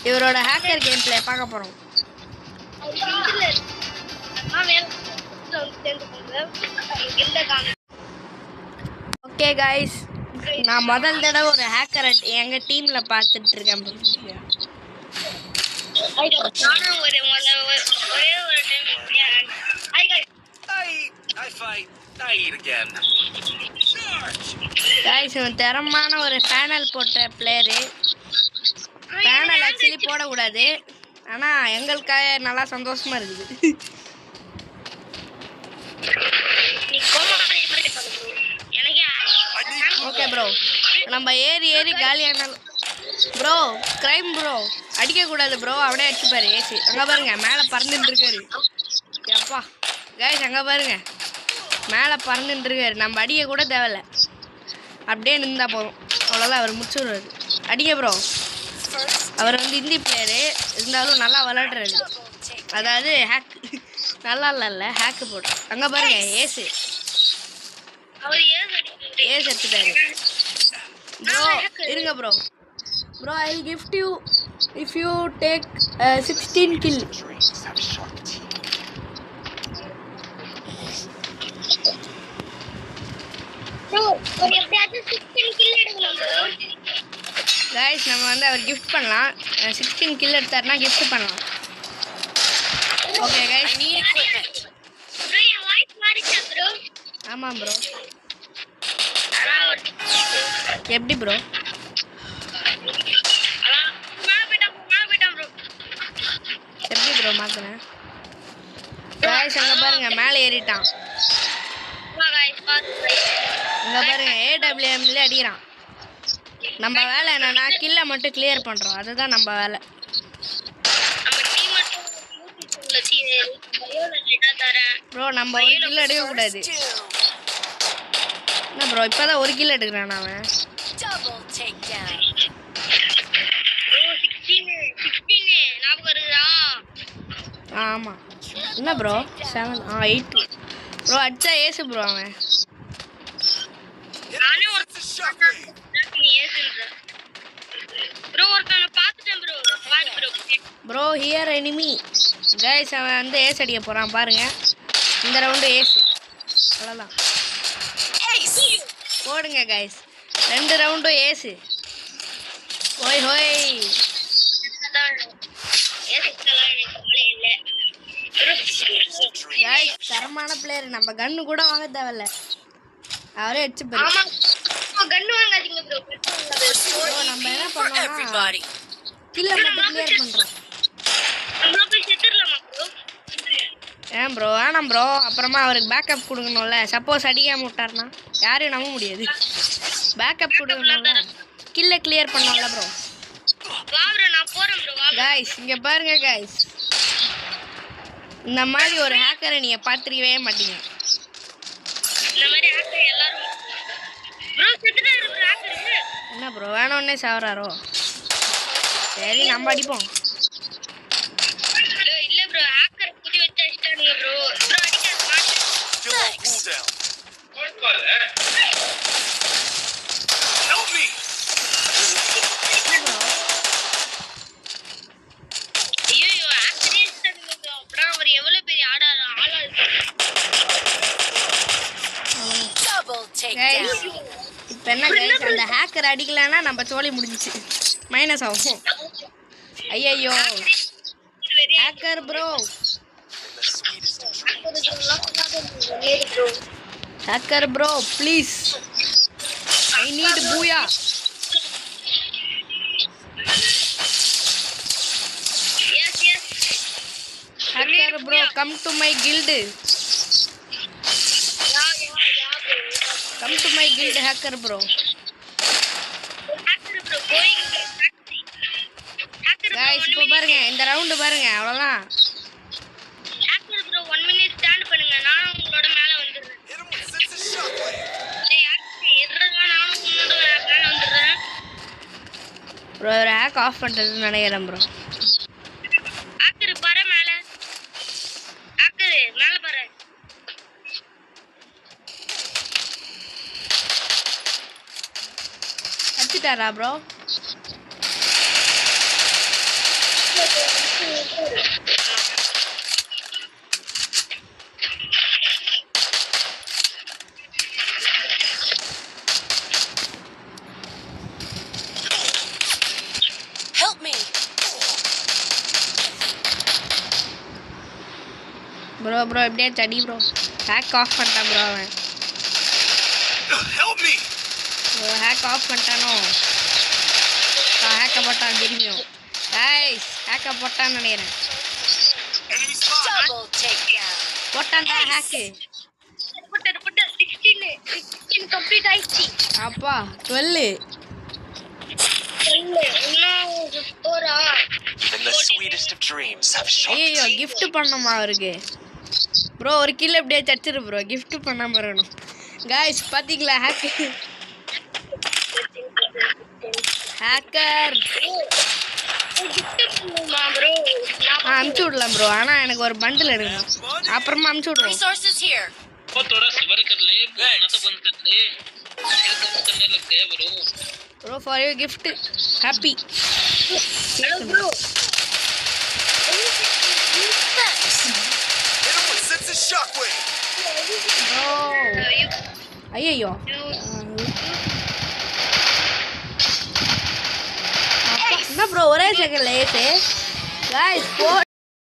இவரோட hacker game play பார்க்க போறோம். ஓகே गाइस, நான் முதல் தடவை ஒரு ஹேக்கர் எங்க டீம்ல பார்த்துட்டு இருக்கேன். गाइस, இவன் தரமான ஒரு பேனல் போட்ட பிளேயர். பேனல் ஆக்சுவலி போடக்கூடாது, ஆனா எங்களுக்காக நல்லா சந்தோஷமா இருக்குது. ஓகே ப்ரோ, நம்ம ஏறி காலியான ப்ரோ. கிரைம் ப்ரோ, அடிக்கக்கூடாது ப்ரோ, அவனே அடிச்சுப்பாரு. ஏசி அங்கே பாருங்க, மேலே பறந்துட்டு இருக்காரு. எப்பா கைஸ், அங்கே பாருங்க, மேலே பறந்துட்டு இருக்காரு. நம்ம அடிக்க கூட தேவையில்ல, அப்படியே நின்றா போதும். அவ்வளோதான், அவர் முடிச்சுடுறாரு. அடிக்க ப்ரோ. அவர் வந்து இந்தி பிளேயரு, இருந்தாலும் நல்லா விளையாடுறாரு. அதாவது ஹேக் நல்லா இல்லை, ஹேக்கு போட்டு. அங்கே பாருங்க, ஏசு எடுத்துட்டாரு. ப்ரோ இருங்க bro. Bro, I will gift you if you take 16 kill. Guys, நம்ம வந்து அவர் கிஃப்ட் பண்ணலாம். 16 kill எடுத்தாருன்னா கிஃப்ட் பண்ணலாம். ஓகே गाइस, ப்ரோ என் வாய்ஸ் மாறிச்சா ப்ரோ? ஆமா ப்ரோ. எப்படி ப்ரோ? எப்படி ப்ரோ மாத்துறேன்? गाइस, அங்க பாருங்க, மேலே ஏறிட்டான். இங்க பாருங்க, AWMல அடிக்கிறான். நம்ம வேலை என்னன்னா கில்ல மட்டும் கிளியர் பண்றோம், அதுதான் நம்ம வேலை. ப்ரோ, நம்ம ஒரு கில் எடுக்க கூடாது. என்ன ப்ரோ, இப்பதான் ஒரு கில் எடுக்கிறான் அவன். ஆமா. என்ன ப்ரோ 7 8 ப்ரோ அடிச்சா ஏசு ப்ரோ. அவன் ப்ரோ ஹியர் எனிமி. गाइस, அவன் வந்து ஏஸ் அடிக்க போறான் பாருங்க. இந்த ரவுண்டு ஏசு. அவ்வளோதான், போடுங்க गाइस. 2 ரவுண்டும் ஏசு. ஹோய் ஹோய். गाइस, தரமான பிளேயர். நம்ம கன்னு கூட வாங்க தேவையில்ல, அவரே அடிச்சு போறாரு. கன்னு வாங்காதீங்க ப்ரோ. நம்ம என்ன பண்ணோம்னா கில்ல மட்டும் கிளியர் பண்றோம். நம்ம போய் செத்துறலாமா ப்ரோ? ஏன் ப்ரோ வேணாம் ப்ரோ, அப்புறமா அவருக்கு பேக்கப் கொடுக்கணும்ல. சப்போஸ் அடிக்காம விட்டாருன்னா யாரையும் நம்ப முடியாது. பேக்கப் கொடுக்கணும்ல, கில்ல கிளியர் பண்ணோம்ல ப்ரோ. गाइस, இங்க பாருங்க गाइस, இந்த மாதிரி ஒரு ஹேக்கரை நீங்க பார்த்திருக்கவே மாட்டீங்க. என்ன ப்ரோ வேணும்னே சாவறாரோ? சரி, நம்ம அடிப்போம். இல்ல ப்ரோ, ஹேக்கர் குடி வச்சா இஷ்டாங்க ப்ரோ. ப்ரோ இப்போ என்ன गाइस, அந்த ஹேக்கர் அடிக்கலன்னா நம்ம சோலி முடிஞ்சிச்சு, மைனஸ் ஆகும். ஐயோ hacker bro, hacker bro please, I need booyah. Hacker bro, come to my guild. Come to my guild, hacker bro. Guys, இப்போ பாருங்க, இந்த ரவுண்ட் பாருங்க, அவ்வளவுதான். hacker bro 1 minute ஸ்டாண்ட் பண்ணுங்க, நான் உங்களோட மேல வந்துறேன். டேய் hacker எதுறங்க, நான் உங்களோட மேல வந்துறேன். bro ஒரு ஹேக் ஆஃப் பண்றது நினைக்கிறேன் bro. hacker பாரு மேல, hacker மேல பாரு. அடிச்சிட்டாரா bro? Help me. Bro bro எப்படியே தடி ப்ரோ ஹேக் ஆஃப் பண்ணிட்டான் ப்ரோ அவன் Help me! ஹேக் ஆஃப் பண்ணிட்டானோ ஹேக்கை போட்டான் திரும்பியும் கைஸ் ஹேக்கை போட்டான்னு நினைக்கிறேன் Enemy spot! Double takedown. போட்டான்டா ஹேக்கு புட்ட 16 கம்ப்ளீட் ஆயிடுச்சு. அப்பா 12 இன்னும் ஸ்கோரா Even the sweetest of dreams have shocked ஐயோ gift பண்ணணுமா அவருக்கு ப்ரோ ஒரு கில் எப்படியே தச்சிரு ப்ரோ gift பண்ணாம இருக்கணும் கைஸ் பாத்தீங்களா ஹேக்கு ஹேக்கர் ப்ரோ. அமுச்சு விடலாம் ப்ரோ ஆனா எனக்கு ஒரு பண்டில் எடுக்கணும் அப்புறமா அமுச்சு விடுவோம் Resources here. वो थोड़ा सबर कर ले बोलना तो बंद कर ले फिर तुम करने लगते हैं bro bro for you gift happy hello bro. Thanks. Hit him with sense of shockwave! Bro ஐயோ என்ன ப்ரோ ஒரே செகண்ட்ல ஏசு கைஸ்